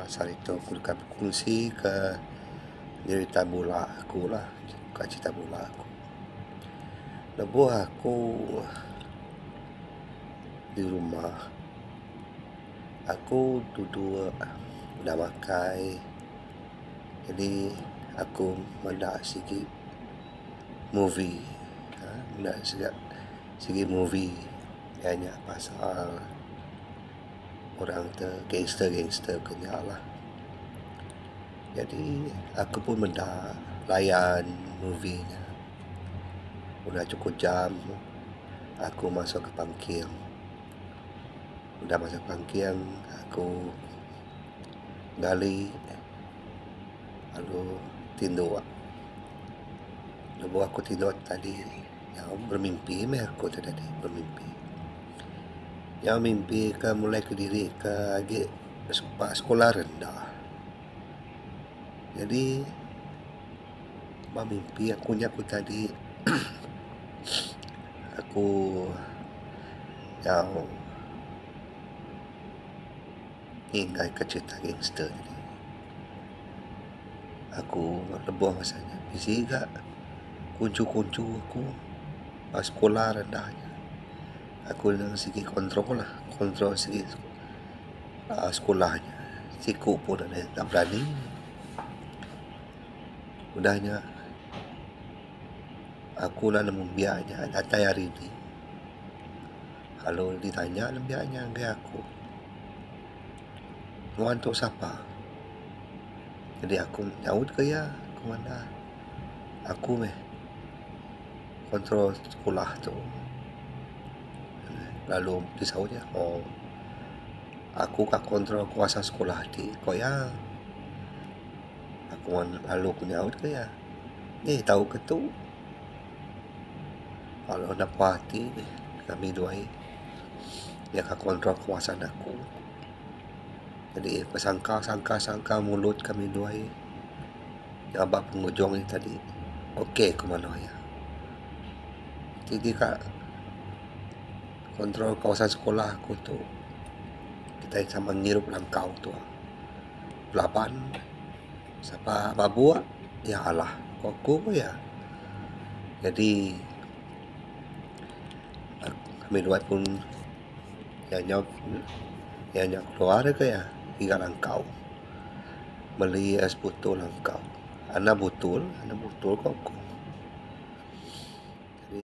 sarita aku dekat berkongsi ke cerita bola aku lah, ke cerita bola aku. Lepas aku di rumah, aku duduk udah makai, jadi aku mendak sikit movie, mendak sikit movie hanya pasal orang tu gangster kenyal lah. Jadi aku pun mendak layan movie nya. Udah cukup jam, aku masuk ke pangkil. Udah masuk pangkil, aku gali lalu tidur. Lepas aku tidur tadi, yang bermimpi aku tadi bermimpi. Yang mimpi ke mulai ke diri ke lagi sekolah rendah. Jadi mimpi aku tadi aku yang ingat ke cerita gangster ni. Aku lebuh masanya bisi gak kuncu-kuncu aku pas sekolah rendahnya. Aku dengan segi kontrol segi sekolahnya. Siku pun ada tak berani. Udahnya aku lah membiaknya datang hari ini. Kalau ditanya membiaknya ke aku, ngantuk siapa? Jadi aku nyaut ke ya, ke mana? Aku kontrol sekolah tu. Lalu disautnya, oh, aku kak kontrol kuasa sekolah di koya. Aku lalu aku nyaut ke ya, tahu ke tu? Kalau dapat hati kami dua dia kak kontrol kuasaan aku. Jadi sangka mulut kami dua yang abang pengujung ni tadi, okey ke mana ya? Jadi kak kontrol kawasan sekolah aku tu, kita sama ngirup langkau tu. Belapan siapa babu ya Allah kok ya. Jadi kami dua pun yang keluar ke ya 3 langkau beli es botol langkau. Anak botol kok